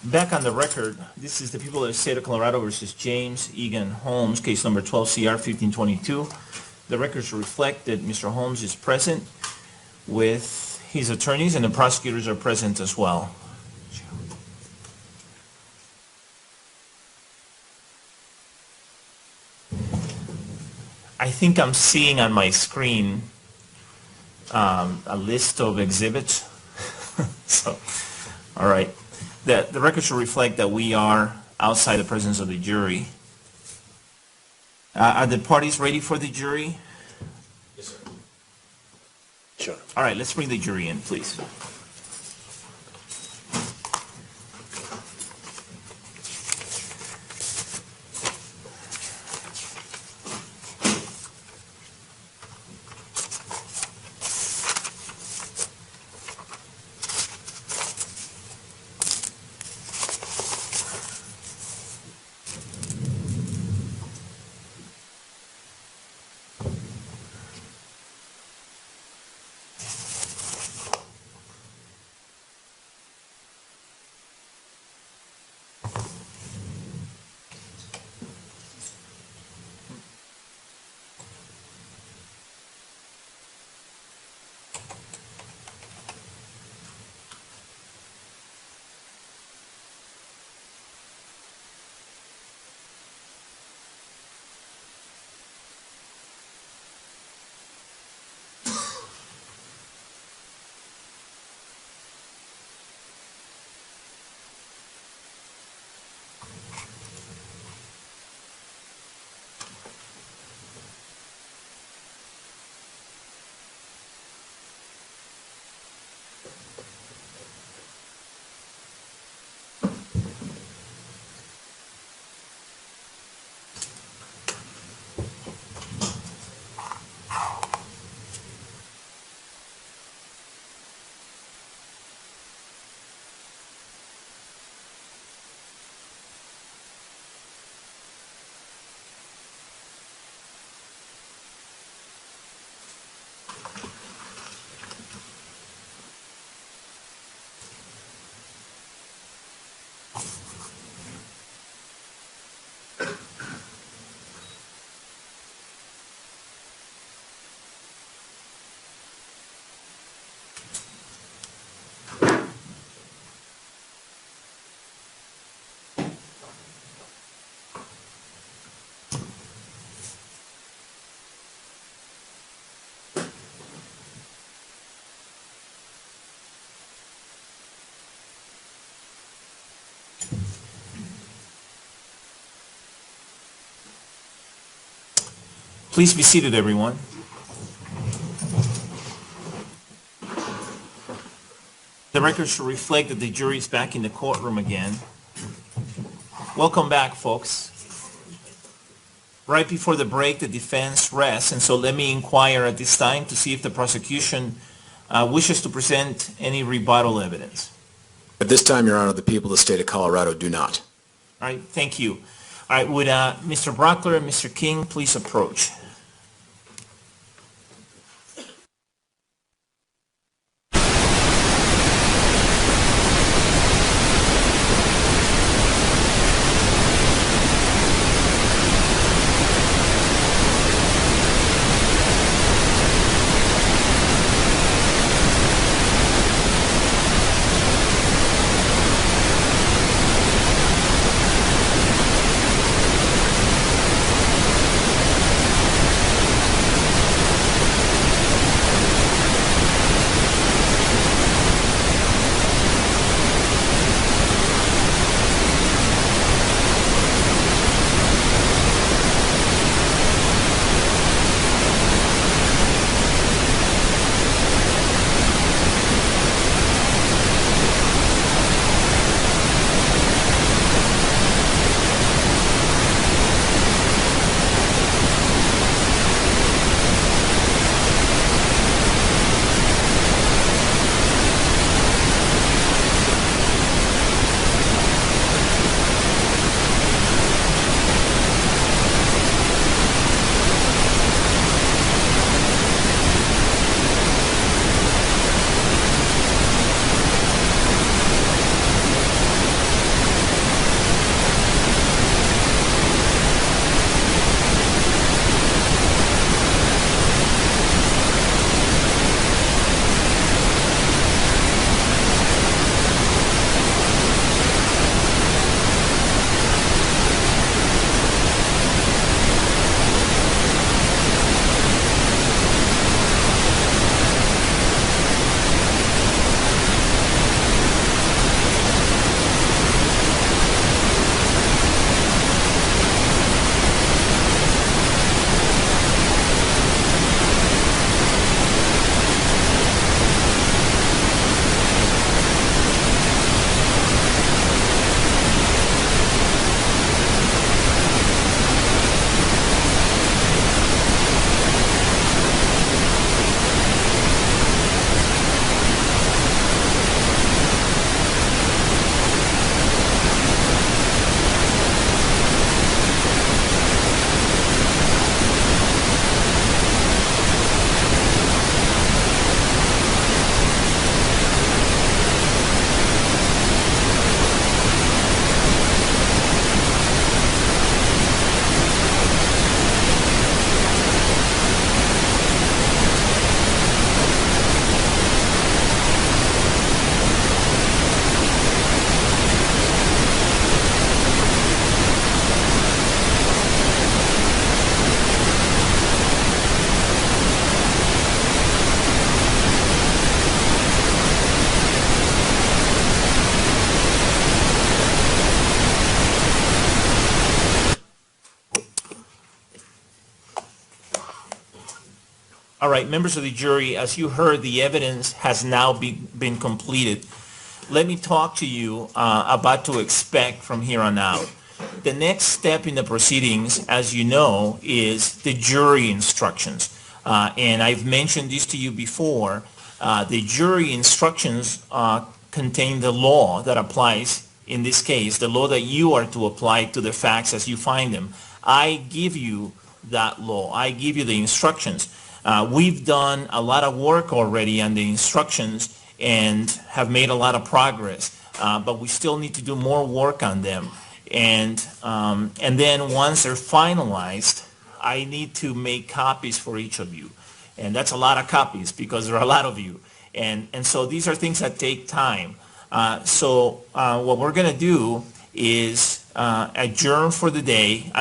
Back on the record, this is the people of the state of Colorado versus James Egan Holmes, case number 12 CR 1522. The records reflect that Mr. Holmes is present with his attorneys and the prosecutors are present as well. I think I'm seeing on my screen a list of exhibits. So, all right. The record should reflect that we are outside the presence of the jury. Are the parties ready for the jury? Yes, sir. Sure. All right, let's bring the jury in, please. Please be seated, everyone. The record should reflect that the jury is back in the courtroom again. Welcome back, folks. Right before the break, the defense rests, and so let me inquire at this time to see if the prosecution wishes to present any rebuttal evidence. At this time, Your Honor, the people of the state of Colorado do not. All right, thank you. All right, would Mr. Brockler and Mr. King please approach? All right, members of the jury, as you heard, the evidence has now been completed. Let me talk to you about to expect from here on out. The next step in the proceedings, as you know, is the jury instructions. And I've mentioned this to you before. The jury instructions contain the law that applies in this case, the law that you are to apply to the facts as you find them. I give you that law. I give you the instructions. We've done a lot of work already on the instructions and have made a lot of progress, but we still need to do more work on them. And then once they're finalized, I need to make copies for each of you. And that's a lot of copies because there are a lot of you. And so these are things that take time. So what we're going to do is adjourn for the day.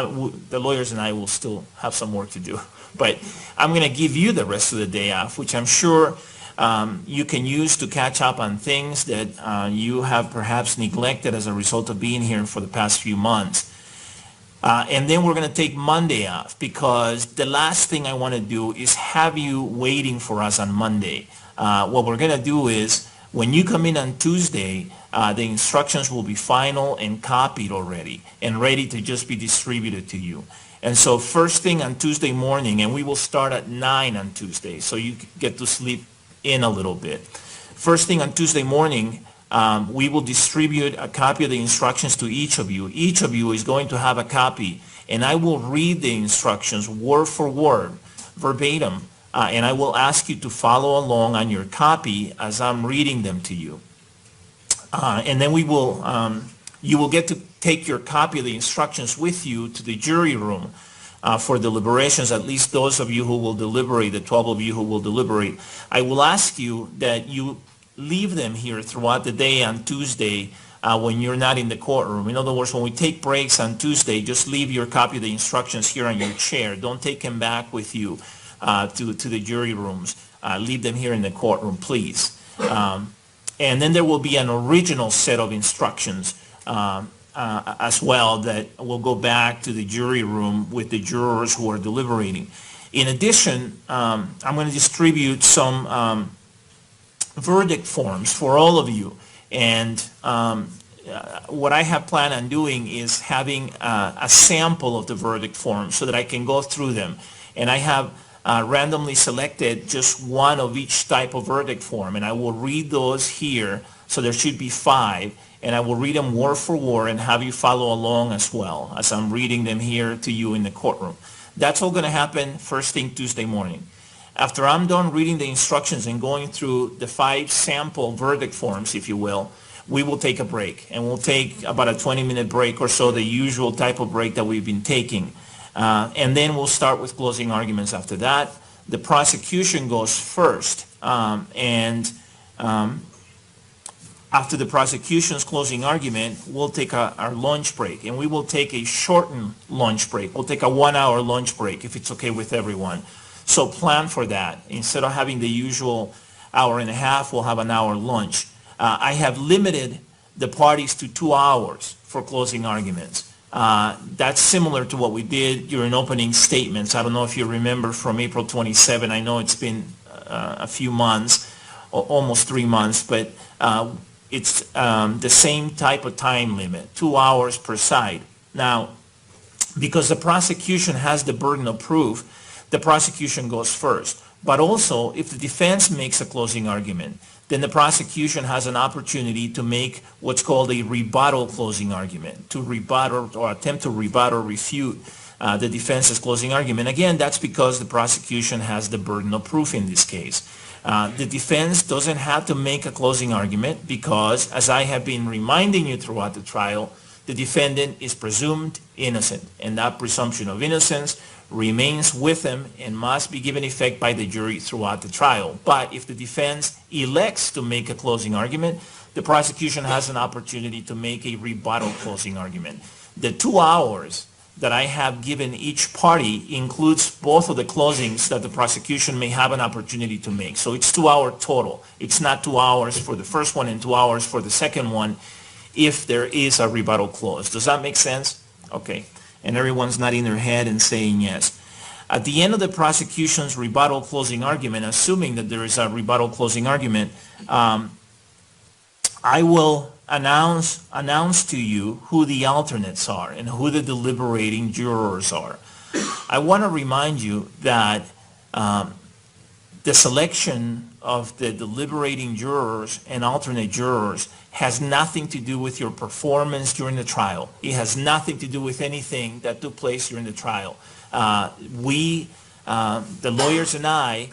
The lawyers and I will still have some work to do. But I'm going to give you the rest of the day off, which I'm sure you can use to catch up on things that you have perhaps neglected as a result of being here for the past few months. And then we're going to take Monday off because the last thing I want to do is have you waiting for us on Monday. What we're going to do is when you come in on Tuesday, the instructions will be final and copied already and ready to just be distributed to you. And so first thing on Tuesday morning, and we will start at 9 on Tuesday, so you get to sleep in a little bit. First thing on Tuesday morning, we will distribute a copy of the instructions to each of you. Each of you is going to have a copy, and I will read the instructions word for word, verbatim, and I will ask you to follow along on your copy as I'm reading them to you. And then we will, you will get to take your copy of the instructions with you to the jury room for deliberations, at least those of you who will deliberate, the 12 of you who will deliberate. I will ask you that you leave them here throughout the day on Tuesday when you're not in the courtroom. In other words, when we take breaks on Tuesday, just leave your copy of the instructions here on your chair. Don't take them back with you to the jury rooms. Leave them here in the courtroom, please. And then there will be an original set of instructions as well that will go back to the jury room with the jurors who are deliberating. In addition, I'm going to distribute some verdict forms for all of you. And what I have planned on doing is having a sample of the verdict forms so that I can go through them. And I have randomly selected just one of each type of verdict form, and I will read those here. So there should be 5, and I will read them word for word and have you follow along as well as I'm reading them here to you in the courtroom. That's all going to happen first thing Tuesday morning. After I'm done reading the instructions and going through the 5 sample verdict forms, if you will, we will take a break, and we'll take about a 20-minute break or so, the usual type of break that we've been taking. And then we'll start with closing arguments after that. The prosecution goes first, after the prosecution's closing argument, we'll take our lunch break, and we will take a shortened lunch break. We'll take a 1-hour lunch break if it's okay with everyone. So plan for that. Instead of having the usual hour and a half, we'll have an hour lunch. I have limited the parties to 2 hours for closing arguments. That's similar to what we did during opening statements. I don't know if you remember from April 27. I know it's been a few months, almost 3 months, but it's the same type of time limit, 2 hours per side. Now, because the prosecution has the burden of proof, the prosecution goes first. But also, if the defense makes a closing argument, then the prosecution has an opportunity to make what's called a rebuttal closing argument, to rebut or attempt to rebut or refute the defense's closing argument. Again, that's because the prosecution has the burden of proof in this case. The defense doesn't have to make a closing argument because, as I have been reminding you throughout the trial, the defendant is presumed innocent, and that presumption of innocence remains with him and must be given effect by the jury throughout the trial. But if the defense elects to make a closing argument, the prosecution has an opportunity to make a rebuttal closing argument. The 2 hours that I have given each party includes both of the closings that the prosecution may have an opportunity to make. So it's 2 hour total. It's not 2 hours for the first one and 2 hours for the second one if there is a rebuttal clause. Does that make sense? Okay. And everyone's nodding their head and saying yes. At the end of the prosecution's rebuttal closing argument, assuming that there is a rebuttal closing argument, I will announce to you who the alternates are and who the deliberating jurors are. I want to remind you that the selection of the deliberating jurors and alternate jurors has nothing to do with your performance during the trial. It has nothing to do with anything that took place during the trial. The lawyers and I,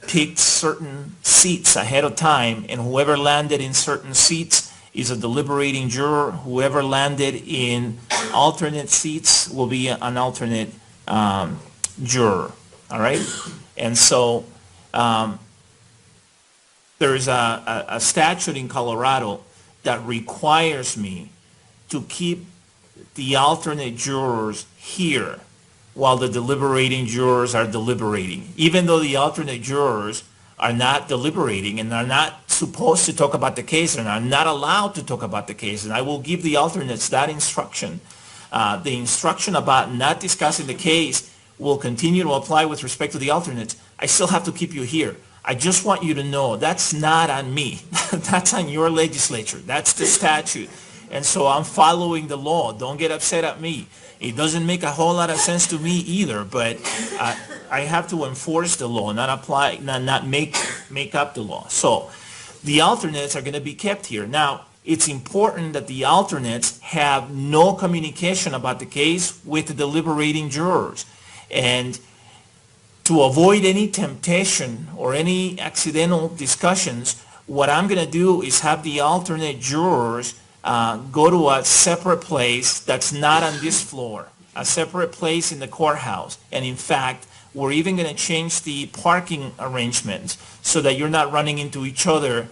picked certain seats ahead of time, and whoever landed in certain seats is a deliberating juror. Whoever landed in alternate seats will be an alternate juror, all right? And so there is a statute in Colorado that requires me to keep the alternate jurors here while the deliberating jurors are deliberating, even though the alternate jurors are not deliberating and are not supposed to talk about the case and are not allowed to talk about the case. And I will give the alternates that instruction. The instruction about not discussing the case will continue to apply with respect to the alternates. I still have to keep you here. I just want you to know that's not on me. That's on your legislature. That's the statute. And so I'm following the law. Don't get upset at me. It doesn't make a whole lot of sense to me either, but I have to enforce the law, not make up the law. So the alternates are going to be kept here. Now, it's important that the alternates have no communication about the case with the deliberating jurors. And to avoid any temptation or any accidental discussions, what I'm going to do is have the alternate jurors go to a separate place that's not on this floor, a separate place in the courthouse. And in fact, we're even going to change the parking arrangements so that you're not running into each other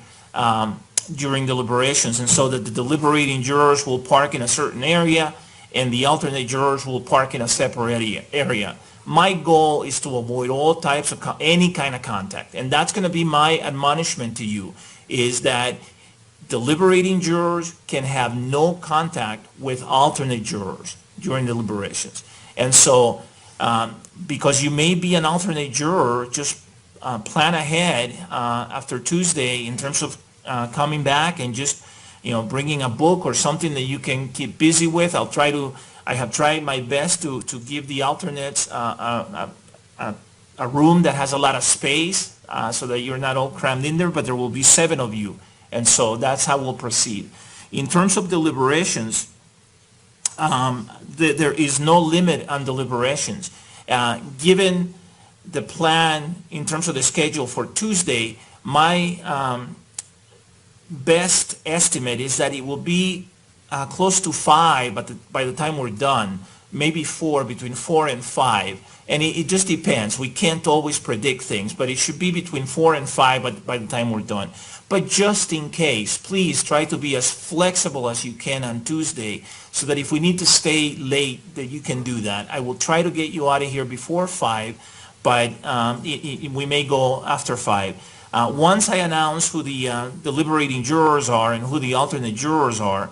during deliberations, and so that the deliberating jurors will park in a certain area and the alternate jurors will park in a separate area. My goal is to avoid all types of any kind of contact, and that's going to be my admonishment to you, is that deliberating jurors can have no contact with alternate jurors during deliberations. And so, because you may be an alternate juror, just plan ahead after Tuesday in terms of coming back and just, bringing a book or something that you can keep busy with. I have tried my best to give the alternates a room that has a lot of space so that you're not all crammed in there, but there will be 7 of you. And so that's how we'll proceed. In terms of deliberations, there is no limit on deliberations. Given the plan in terms of the schedule for Tuesday, my best estimate is that it will be close to 5 by the time we're done, maybe 4, between 4 and 5. And it just depends. We can't always predict things, but it should be between 4 and 5 by the time we're done. But just in case, please try to be as flexible as you can on Tuesday so that if we need to stay late, that you can do that. I will try to get you out of here before 5, but we may go after 5. Once I announce who the deliberating jurors are and who the alternate jurors are,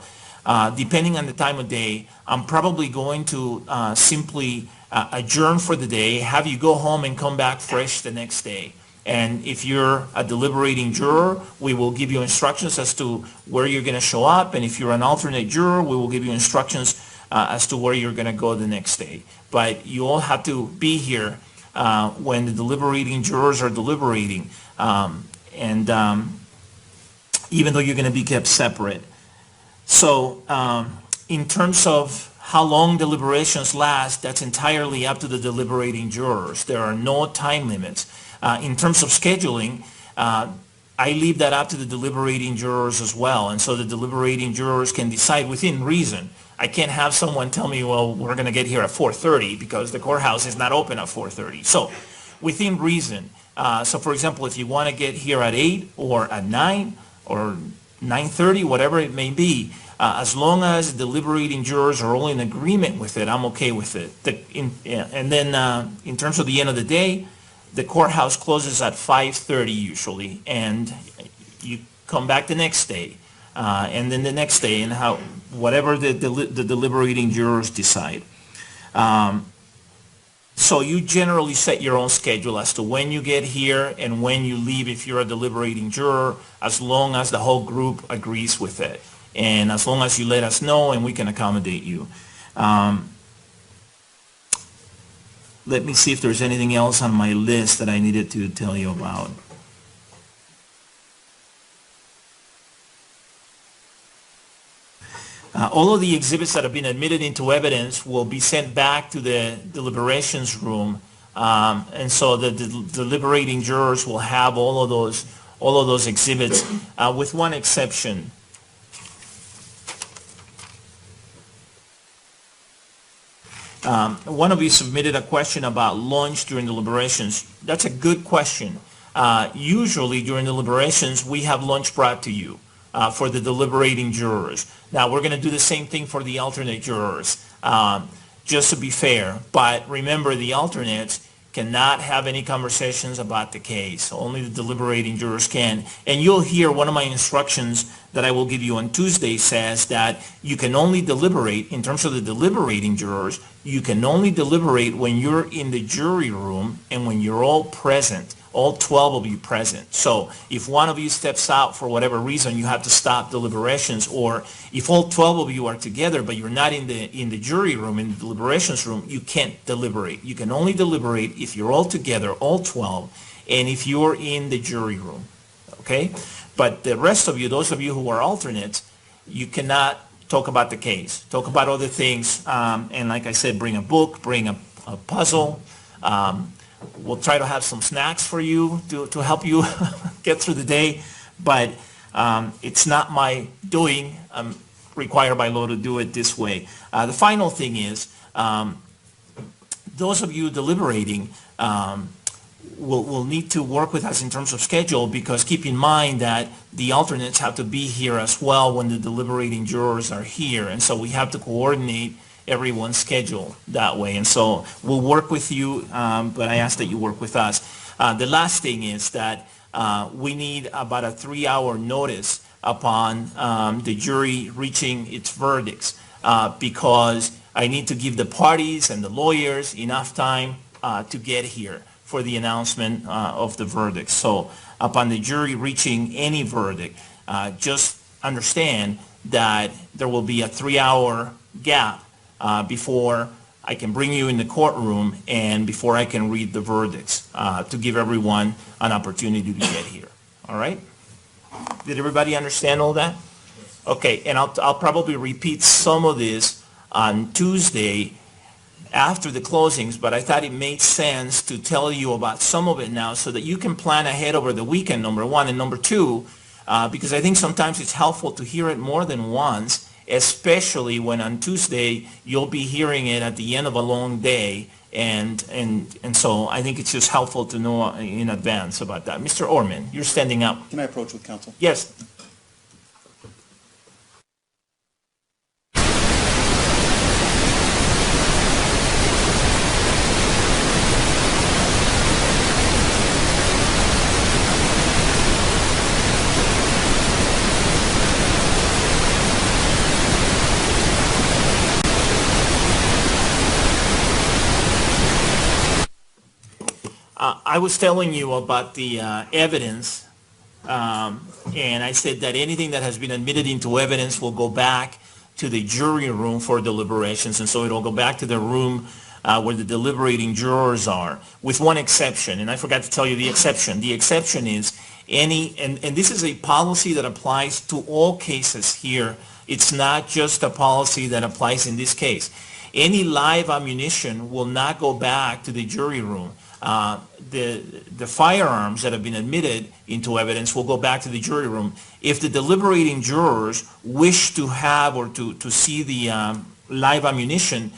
depending on the time of day, I'm probably going to simply adjourn for the day, have you go home and come back fresh the next day. And if you're a deliberating juror, we will give you instructions as to where you're going to show up. And if you're an alternate juror, we will give you instructions as to where you're going to go the next day. But you all have to be here when the deliberating jurors are deliberating. Even though you're going to be kept separate. So in terms of how long deliberations last, that's entirely up to the deliberating jurors. There are no time limits. In terms of scheduling, I leave that up to the deliberating jurors as well. And so the deliberating jurors can decide within reason. I can't have someone tell me, well, we're going to get here at 4:30 because the courthouse is not open at 4:30. So within reason. So for example, if you want to get here at 8 or at 9 or 9:30, whatever it may be, as long as deliberating jurors are all in agreement with it, I'm okay with it. And then in terms of the end of the day, the courthouse closes at 5:30 usually, and you come back the next day, and then the next day, and whatever the deliberating jurors decide. So you generally set your own schedule as to when you get here and when you leave if you're a deliberating juror, as long as the whole group agrees with it. And as long as you let us know and we can accommodate you. Let me see if there's anything else on my list that I needed to tell you about. All of the exhibits that have been admitted into evidence will be sent back to the deliberations room. And so the deliberating jurors will have all of those exhibits, with one exception. One of you submitted a question about lunch during deliberations. That's a good question. Usually during deliberations, we have lunch brought to you for the deliberating jurors. Now, we're going to do the same thing for the alternate jurors, just to be fair. But remember, the alternates cannot have any conversations about the case. Only the deliberating jurors can. And you'll hear one of my instructions that I will give you on Tuesday says that you can only deliberate, in terms of the deliberating jurors, you can only deliberate when you're in the jury room and when you're all present, all 12 of you present. So if one of you steps out for whatever reason, you have to stop deliberations. Or if all 12 of you are together but you're not in the jury room, in the deliberations room, you can't deliberate. You can only deliberate if you're all together, all 12, and if you're in the jury room. Okay? But the rest of you, those of you who are alternates, you cannot talk about the case. Talk about other things. And like I said, bring a book, bring a puzzle. We'll try to have some snacks for you to help you get through the day. But it's not my doing. I'm required by law to do it this way. The final thing is, those of you deliberating will need to work with us in terms of schedule, because keep in mind that the alternates have to be here as well when the deliberating jurors are here. And so we have to coordinate everyone's schedule that way. And so we'll work with you, but I ask that you work with us. The last thing is that we need about a 3-hour notice upon the jury reaching its verdicts, because I need to give the parties and the lawyers enough time to get here for the announcement of the verdict. So upon the jury reaching any verdict, just understand that there will be a 3-hour gap before I can bring you in the courtroom and before I can read the verdicts, to give everyone an opportunity to get here. All right? Did everybody understand all that? Okay, and I'll probably repeat some of this on Tuesday after the closings, but I thought it made sense to tell you about some of it now so that you can plan ahead over the weekend, number one. And number two, because I think sometimes it's helpful to hear it more than once, especially when on Tuesday you'll be hearing it at the end of a long day. And so I think it's just helpful to know in advance about that. Mr. Orman, you're standing up. Can I approach with counsel? Yes. I was telling you about the evidence, and I said that anything that has been admitted into evidence will go back to the jury room for deliberations, and so it'll go back to the room where the deliberating jurors are, with one exception, and I forgot to tell you the exception. The exception is and this is a policy that applies to all cases here. It's not just a policy that applies in this case. Any live ammunition will not go back to the jury room. The firearms that have been admitted into evidence will go back to the jury room. If the deliberating jurors wish to have or to see the live ammunition,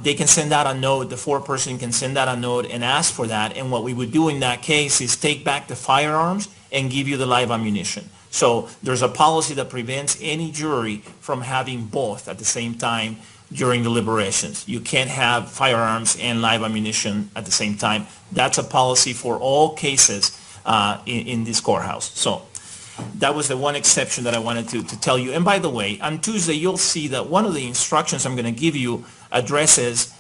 they can send out a note, the foreperson can send out a note and ask for that. And what we would do in that case is take back the firearms and give you the live ammunition. So there's a policy that prevents any jury from having both at the same time during deliberations. You can't have firearms and live ammunition at the same time. That's a policy for all cases in this courthouse. So that was the one exception that I wanted to tell you. And by the way, on Tuesday, you'll see that one of the instructions I'm going to give you addresses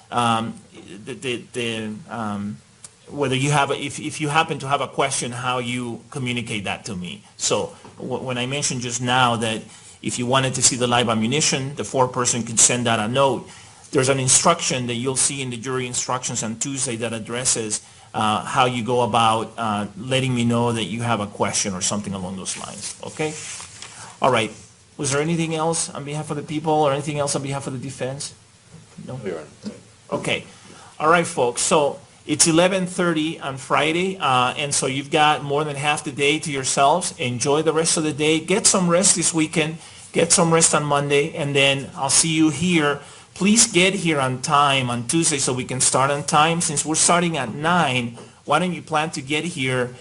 whether you have, if you happen to have a question, how you communicate that to me. So when I mentioned just now that if you wanted to see the live ammunition, the foreperson could send out a note. There's an instruction that you'll see in the jury instructions on Tuesday that addresses how you go about letting me know that you have a question or something along those lines, okay? All right. Was there anything else on behalf of the people or anything else on behalf of the defense? No? Okay. All right, folks. So it's 11:30 on Friday, and so you've got more than half the day to yourselves. Enjoy the rest of the day. Get some rest this weekend. Get some rest on Monday, and then I'll see you here. Please get here on time on Tuesday so we can start on time. Since we're starting at 9, why don't you plan to get here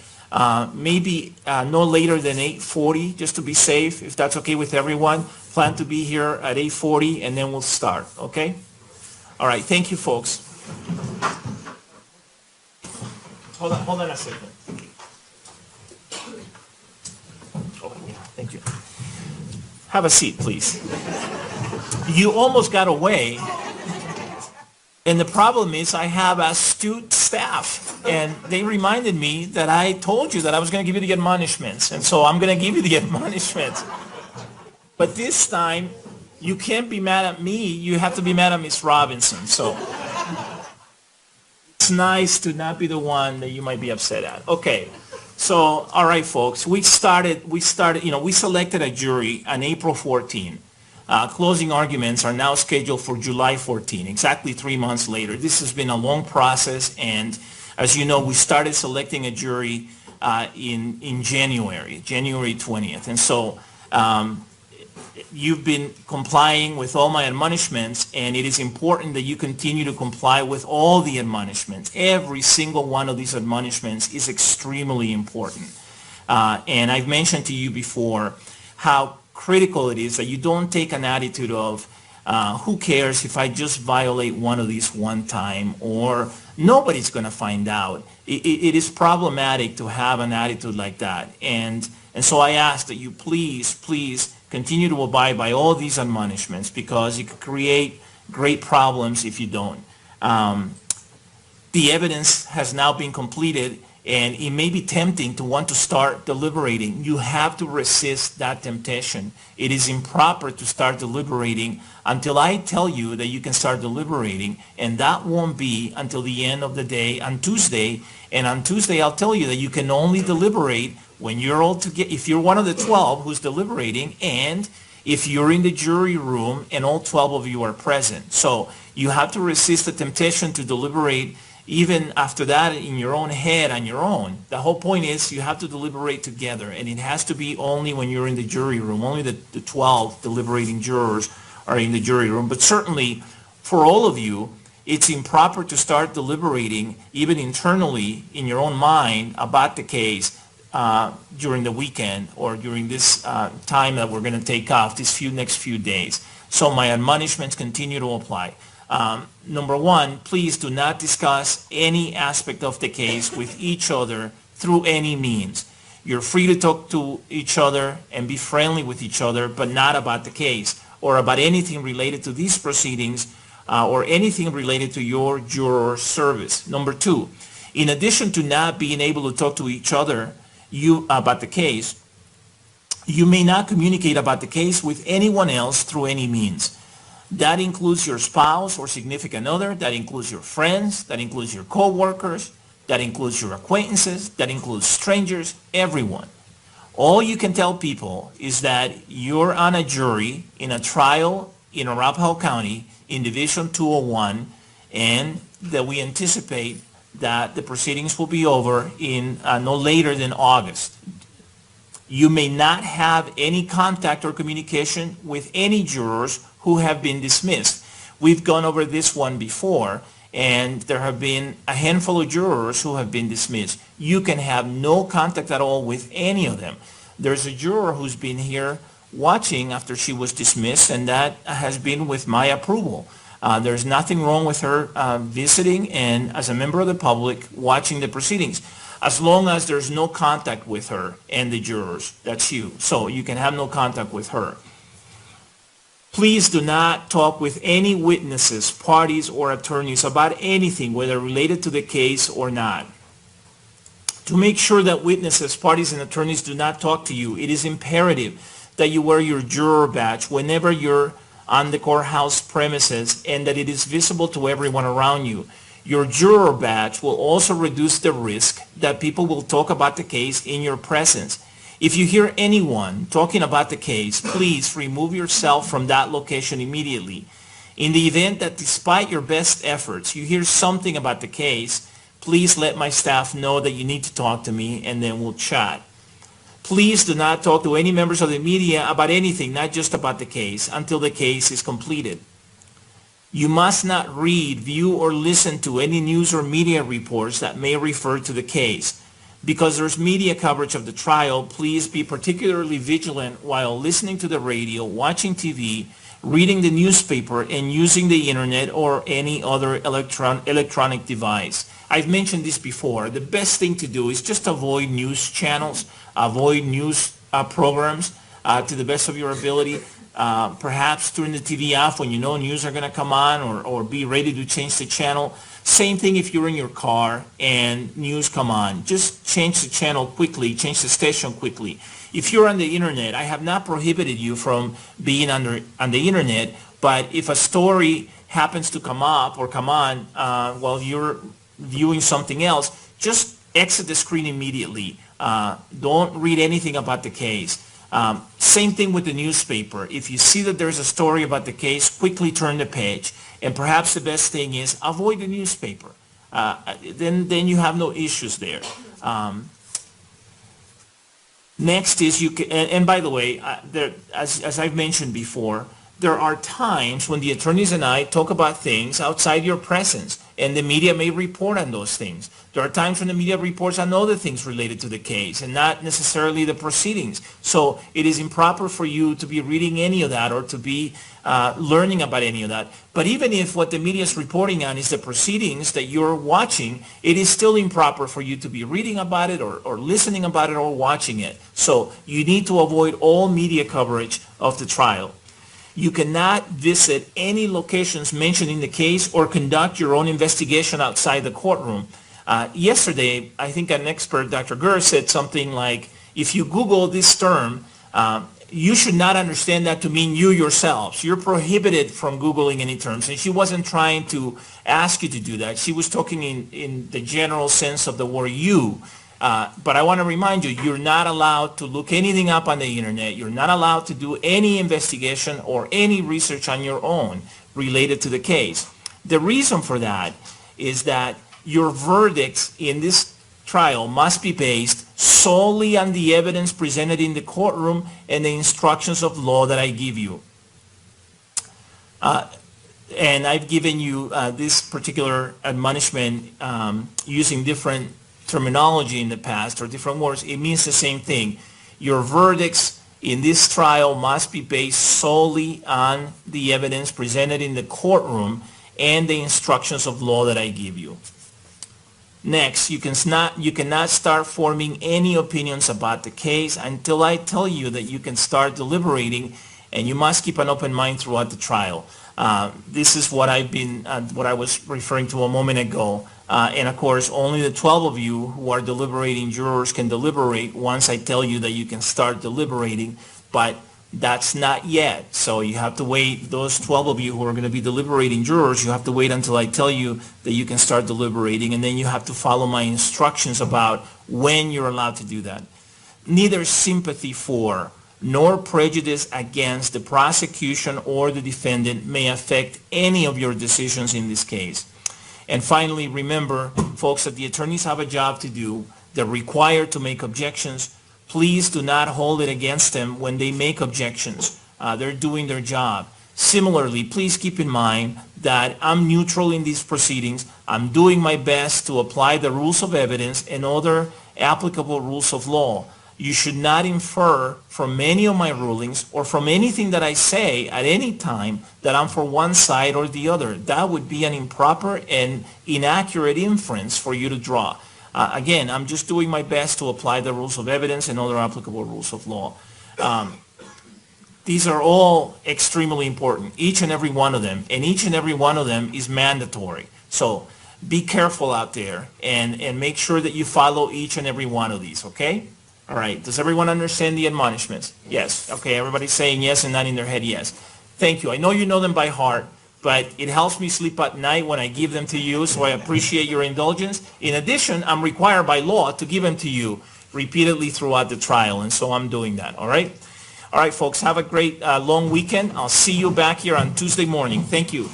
maybe no later than 8:40, just to be safe, if that's okay with everyone. Plan to be here at 8:40, and then we'll start, okay? All right, thank you, folks. Hold on a second. Oh, yeah, thank you. Have a seat, please. You almost got away. And the problem is I have astute staff, and they reminded me that I told you that I was going to give you the admonishments, and so I'm going to give you the admonishments. But this time, you can't be mad at me. You have to be mad at Miss Robinson. So it's nice to not be the one that you might be upset at. Okay. So, all right, folks, we selected a jury on April 14. Closing arguments are now scheduled for July 14, exactly 3 months later. This has been a long process, and as you know, we started selecting a jury in January 20th. And so you've been complying with all my admonishments, and it is important that you continue to comply with all the admonishments. Every single one of these admonishments is extremely important. And I've mentioned to you before how critical it is that you don't take an attitude of, who cares if I just violate one of these one time, or nobody's going to find out. It is problematic to have an attitude like that. And so I ask that you please continue to abide by all these admonishments, because it could create great problems if you don't. The evidence has now been completed, and it may be tempting to want to start deliberating. You have to resist that temptation. It is improper to start deliberating until I tell you that you can start deliberating, and that won't be until the end of the day on Tuesday. And on Tuesday, I'll tell you that you can only deliberate when you're all together, if you're one of the 12 who's deliberating, and if you're in the jury room and all 12 of you are present. So you have to resist the temptation to deliberate even after that in your own head on your own. The whole point is you have to deliberate together, and it has to be only when you're in the jury room. Only the 12 deliberating jurors are in the jury room. But certainly for all of you, it's improper to start deliberating even internally in your own mind about the case during the weekend or during this time that we're going to take off, these next few days. So my admonishments continue to apply. Number one, please do not discuss any aspect of the case with each other through any means. You're free to talk to each other and be friendly with each other, but not about the case or about anything related to these proceedings or anything related to your juror service. Number two, in addition to not being able to talk to each other about the case, you may not communicate about the case with anyone else through any means. That includes your spouse or significant other, that includes your friends, that includes your co-workers, that includes your acquaintances, that includes strangers, everyone. All you can tell people is that you're on a jury in a trial in Arapahoe County in Division 201, and that we anticipate that the proceedings will be over in no later than August. You may not have any contact or communication with any jurors who have been dismissed. We've gone over this one before, and there have been a handful of jurors who have been dismissed. You can have no contact at all with any of them. There's a juror who's been here watching after she was dismissed, and that has been with my approval. There's nothing wrong with her visiting and as a member of the public watching the proceedings, as long as there's no contact with her and the jurors. That's you. So you can have no contact with her. Please do not talk with any witnesses, parties, or attorneys about anything, whether related to the case or not. To make sure that witnesses, parties, and attorneys do not talk to you, it is imperative that you wear your juror badge whenever you're on the courthouse premises and that it is visible to everyone around you. Your juror badge will also reduce the risk that people will talk about the case in your presence. If you hear anyone talking about the case, please remove yourself from that location immediately. In the event that despite your best efforts, you hear something about the case, please let my staff know that you need to talk to me and then we'll chat. Please do not talk to any members of the media about anything, not just about the case, until the case is completed. You must not read, view, or listen to any news or media reports that may refer to the case. Because there's media coverage of the trial, please be particularly vigilant while listening to the radio, watching TV, reading the newspaper, and using the internet or any other electronic device. I've mentioned this before. The best thing to do is just avoid news channels, avoid news programs to the best of your ability. Perhaps turn the TV off when you know news are going to come on, or be ready to change the channel. Same thing if you're in your car and news come on. Just change the channel quickly, change the station quickly. If you're on the internet, I have not prohibited you from being on the internet, but if a story happens to come up or come on while you're viewing something else, just exit the screen immediately. Don't read anything about the case. Same thing with the newspaper. If you see that there's a story about the case, quickly turn the page. And perhaps the best thing is avoid the newspaper. Then you have no issues there. Next is you can, and by the way, as I've mentioned before, there are times when the attorneys and I talk about things outside your presence, and the media may report on those things. There are times when the media reports on other things related to the case and not necessarily the proceedings. So it is improper for you to be reading any of that or to be learning about any of that. But even if what the media is reporting on is the proceedings that you're watching, it is still improper for you to be reading about it or listening about it or watching it. So you need to avoid all media coverage of the trial. You cannot visit any locations mentioned in the case or conduct your own investigation outside the courtroom. Yesterday, I think an expert, Dr. Gurr, said something like, if you Google this term, you should not understand that to mean you yourselves. You're prohibited from Googling any terms. And she wasn't trying to ask you to do that. She was talking in the general sense of the word you. But I want to remind you, you're not allowed to look anything up on the internet. You're not allowed to do any investigation or any research on your own related to the case. The reason for that is that your verdicts in this trial must be based solely on the evidence presented in the courtroom and the instructions of law that I give you. And I've given you this particular admonishment using different terminology in the past or different words. It means the same thing. Your verdicts in this trial must be based solely on the evidence presented in the courtroom and the instructions of law that I give you. Next, you cannot start forming any opinions about the case until I tell you that you can start deliberating, and you must keep an open mind throughout the trial. This is what I was referring to a moment ago. And of course, only the 12 of you who are deliberating jurors can deliberate once I tell you that you can start deliberating, but that's not yet. So you have to wait. Those 12 of you who are going to be deliberating jurors, you have to wait until I tell you that you can start deliberating, and then you have to follow my instructions about when you're allowed to do that. Neither sympathy for nor prejudice against the prosecution or the defendant may affect any of your decisions in this case. And finally, remember, folks, that the attorneys have a job to do. They're required to make objections. Please do not hold it against them when they make objections. They're doing their job. Similarly, please keep in mind that I'm neutral in these proceedings. I'm doing my best to apply the rules of evidence and other applicable rules of law. You should not infer from any of my rulings or from anything that I say at any time that I'm for one side or the other. That would be an improper and inaccurate inference for you to draw. Again, I'm just doing my best to apply the rules of evidence and other applicable rules of law. These are all extremely important, each and every one of them, and each and every one of them is mandatory. So be careful out there and make sure that you follow each and every one of these, okay? All right, does everyone understand the admonishments? Yes, okay, everybody's saying yes and nodding their head yes. Thank you. I know you know them by heart, but it helps me sleep at night when I give them to you, so I appreciate your indulgence. In addition, I'm required by law to give them to you repeatedly throughout the trial, and so I'm doing that, all right? All right, folks, have a great long weekend. I'll see you back here on Tuesday morning. Thank you.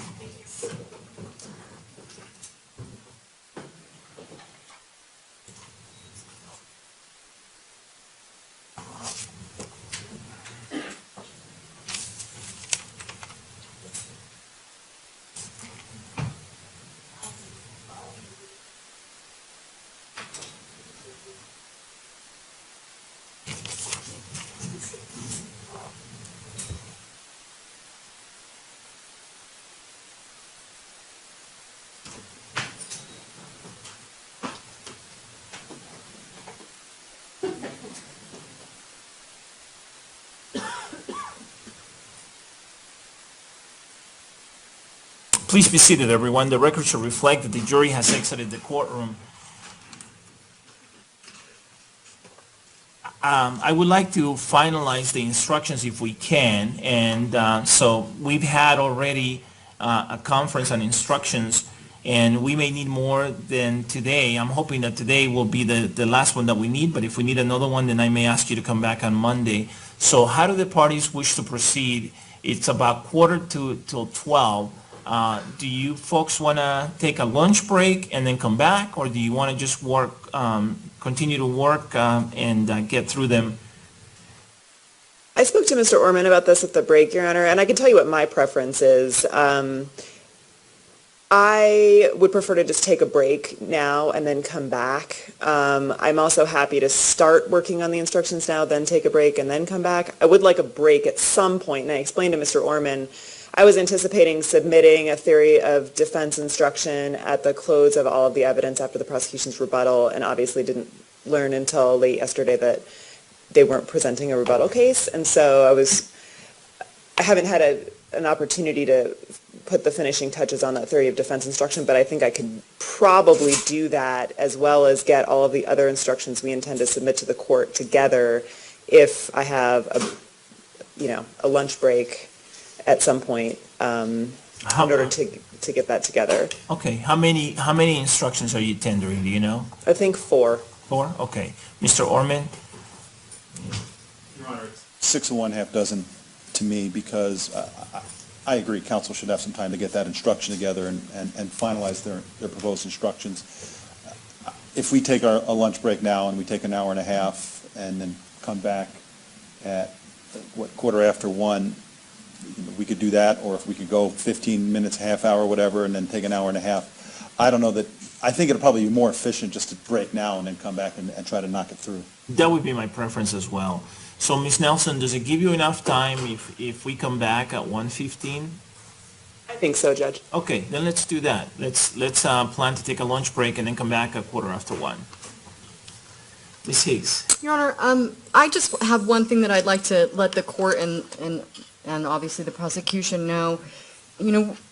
Please be seated, everyone. The record should reflect that the jury has exited the courtroom. I would like to finalize the instructions if we can, and so we've had already a conference on instructions, and we may need more than today. I'm hoping that today will be the last one that we need, but if we need another one, then I may ask you to come back on Monday. So how do the parties wish to proceed? It's about quarter till 12. Do you folks want to take a lunch break and then come back, or do you want to just work, continue to work and get through them? I spoke to Mr. Orman about this at the break, Your Honor, and I can tell you what my preference is. I would prefer to just take a break now and then come back. I'm also happy to start working on the instructions now, then take a break and then come back. I would like a break at some point, and I explained to Mr. Orman I was anticipating submitting a theory of defense instruction at the close of all of the evidence after the prosecution's rebuttal, and obviously didn't learn until late yesterday that they weren't presenting a rebuttal case. And so I haven't had an opportunity to put the finishing touches on that theory of defense instruction, but I think I could probably do that as well as get all of the other instructions we intend to submit to the court together if I have a lunch break at some point in order to get that together. Okay, how many instructions are you tendering, do you know? I think 4. 4? Okay. Mr. Orman? Your Honor, it's 6 and 1/2 dozen to me, because I agree counsel should have some time to get that instruction together and finalize their proposed instructions. If we take a lunch break now and we take an hour and a half and then come back at quarter after 1, we could do that, or if we could go 15 minutes, half hour, whatever, and then take an hour and a half. I don't know that, I think it'll probably be more efficient just to break now and then come back and try to knock it through. That would be my preference as well. So, Ms. Nelson, does it give you enough time if we come back at 1:15? I think so, Judge. Okay, then let's do that. Let's plan to take a lunch break and then come back at quarter after 1. Ms. Higgs? Your Honor, I just have one thing that I'd like to let the court and obviously the prosecution know.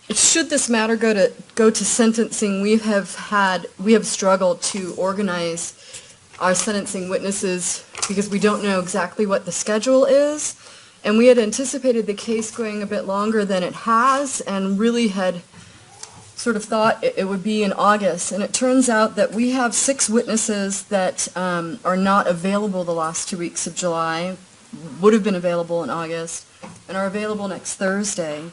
Should this matter go to sentencing, we have struggled to organize our sentencing witnesses because we don't know exactly what the schedule is, and we had anticipated the case going a bit longer than it has, and really had sort of thought it would be in August, and it turns out that we have 6 witnesses that are not available the last 2 weeks of July, would have been available in August, and are available next Thursday.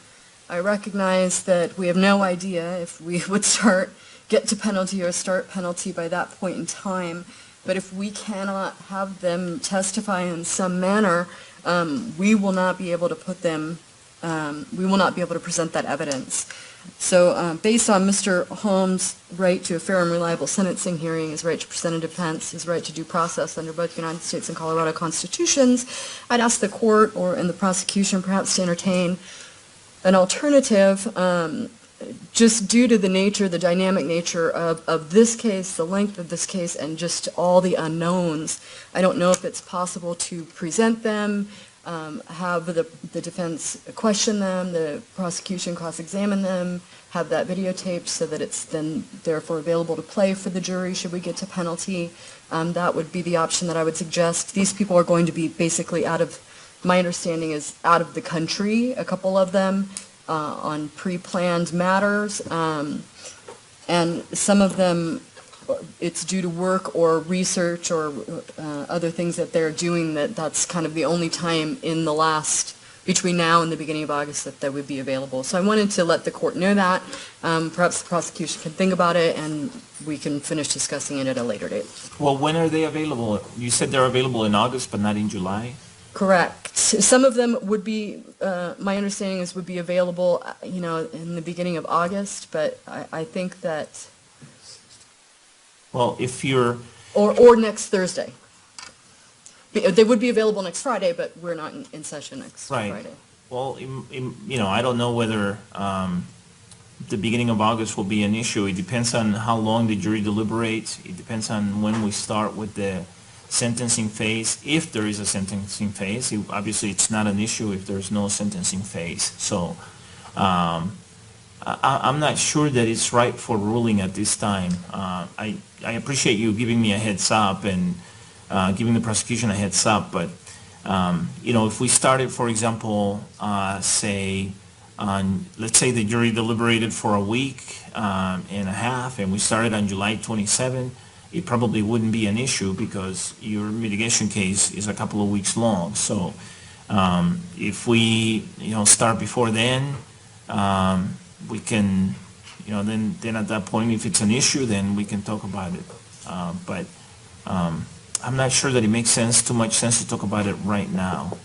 I recognize that we have no idea if we would get to penalty or start penalty by that point in time, but if we cannot have them testify in some manner, we will not be able to present that evidence. So based on Mr. Holmes' right to a fair and reliable sentencing hearing, his right to present a defense, his right to due process under both United States and Colorado constitutions, I'd ask the court and the prosecution perhaps to entertain an alternative, just due to the dynamic nature of this case, the length of this case, and just all the unknowns. I don't know if it's possible to present them have the defense question them, the prosecution cross-examine them, have that videotaped so that it's then therefore available to play for the jury should we get to penalty. That would be the option that I would suggest. These people are going to be basically my understanding is out of the country, a couple of them, on pre-planned matters. And some of them, it's due to work or research or other things that they're doing that's kind of the only time in the between now and the beginning of August that would be available. So I wanted to let the court know that. Perhaps the prosecution can think about it and we can finish discussing it at a later date. Well, when are they available? You said they're available in August, but not in July? Correct. Some of them would be, my understanding is would be available, in the beginning of August, but I think that, Well, if you're, or next Thursday. They would be available next Friday, but we're not in session next right. Friday. Well, I don't know whether the beginning of August will be an issue. It depends on how long the jury deliberates. It depends on when we start with the sentencing phase, if there is a sentencing phase. Obviously, it's not an issue if there's no sentencing phase. So I'm not sure that it's right for ruling at this time. I appreciate you giving me a heads up and giving the prosecution a heads up, but if we started, for example, let's say the jury deliberated for a week and a half, and we started on July 27, it probably wouldn't be an issue because your mitigation case is a couple of weeks long. So if we, start before then, we can, then at that point, if it's an issue, then we can talk about it. But I'm not sure that it makes too much sense to talk about it right now.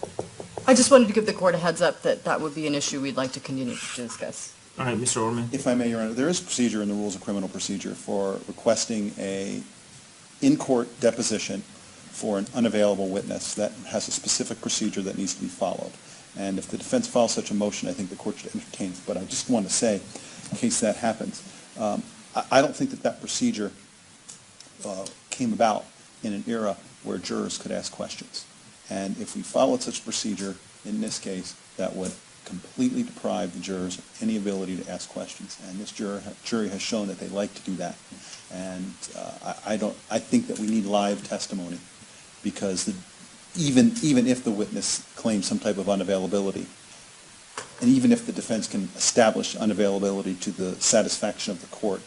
I just wanted to give the court a heads up that would be an issue we'd like to continue to discuss. All right, Mr. Orman. If I may, Your Honor, there is procedure in the Rules of Criminal Procedure for requesting a in-court deposition for an unavailable witness. That has a specific procedure that needs to be followed. And if the defense files such a motion, I think the court should entertain it. But I just want to say, in case that happens, I don't think that procedure came about in an era where jurors could ask questions. And if we followed such a procedure in this case, that would completely deprive the jurors of any ability to ask questions. And this jury has shown that they like to do that. And I think that we need live testimony because even if the witness claims some type of unavailability, and even if the defense can establish unavailability to the satisfaction of the court,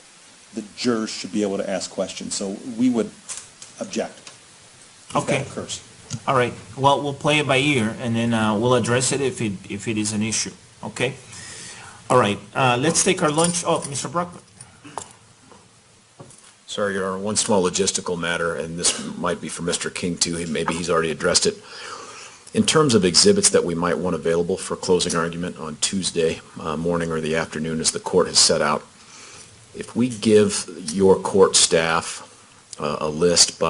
the jurors should be able to ask questions. So we would object if Okay. that occurs. All right. Well, we'll play it by ear, and then we'll address it if it is an issue. Okay? All right. Let's take our lunch. Oh, Mr. Brockman. Sorry, Your Honor, one small logistical matter, and this might be for Mr. King too. Maybe he's already addressed it. In terms of exhibits that we might want available for closing argument on Tuesday morning or the afternoon as the court has set out, if we give your court staff a list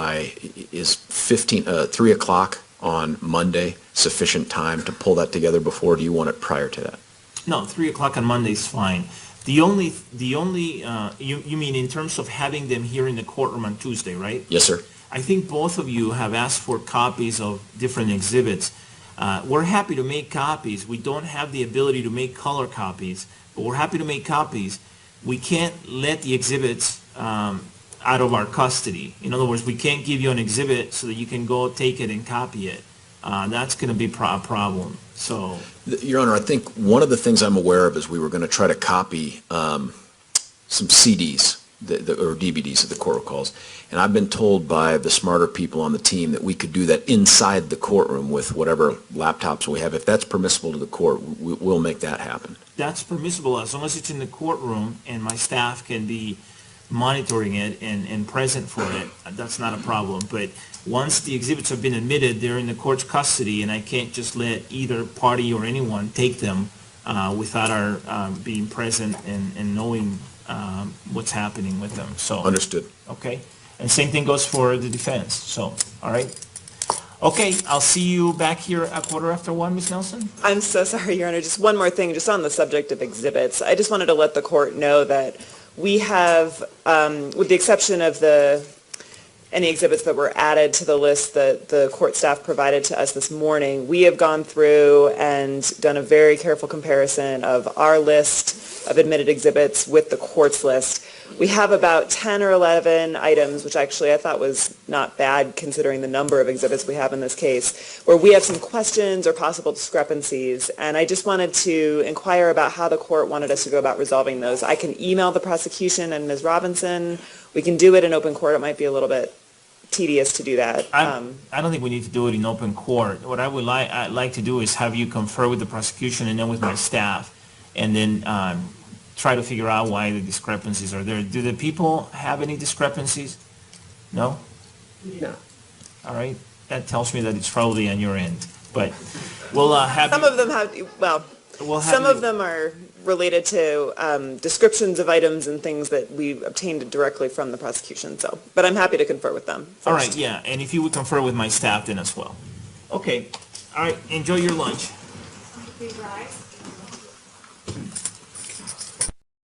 is 3 o'clock on Monday sufficient time to pull that together before, or do you want it prior to that? No, 3 o'clock on Monday is fine. You mean in terms of having them here in the courtroom on Tuesday, right? Yes, sir. I think both of you have asked for copies of different exhibits. We're happy to make copies. We don't have the ability to make color copies, but we're happy to make copies. We can't let the exhibits out of our custody. In other words, we can't give you an exhibit so that you can go take it and copy it. That's going to be a problem. So, Your Honor, I think one of the things I'm aware of is we were going to try to copy some CDs or DVDs that the court recalls. And I've been told by the smarter people on the team that we could do that inside the courtroom with whatever laptops we have. If that's permissible to the court, we'll make that happen. that's permissible as long as it's in the courtroom and my staff can be monitoring it and present for it. That's not a problem. But once the exhibits have been admitted, they're in the court's custody, and I can't just let either party or anyone take them without our being present and knowing what's happening with them. So Understood. okay, and same thing goes for the defense. So all right. Okay, I'll see you back here at 1:15, Ms. Nelson. I'm so sorry, Your Honor. Just one more thing, just on the subject of exhibits. I just wanted to let the court know that we have, with the exception of the any exhibits that were added to the list that the court staff provided to us this morning. We have gone through and done a very careful comparison of our list of admitted exhibits with the court's list. We have about 10 or 11 items, which actually I thought was not bad considering the number of exhibits we have in this case, where we have some questions or possible discrepancies. And I just wanted to inquire about how the court wanted us to go about resolving those. I can email the prosecution and Ms. Robinson. We can do it in open court. It might be a little bit tedious to do that. I don't think we need to do it in open court. What I'd like to do is have you confer with the prosecution and then with my staff, and then try to figure out why the discrepancies are there. Do the people have any discrepancies? No? No. All right. That tells me that it's probably on your end. But we'll have Some you- of them have, well, we'll have some you- of them are related to descriptions of items and things that we obtained directly from the prosecution, so, but I'm happy to confer with them All first. right, yeah, and if you would confer with my staff then as well. Okay, all right, enjoy your lunch. Please rise.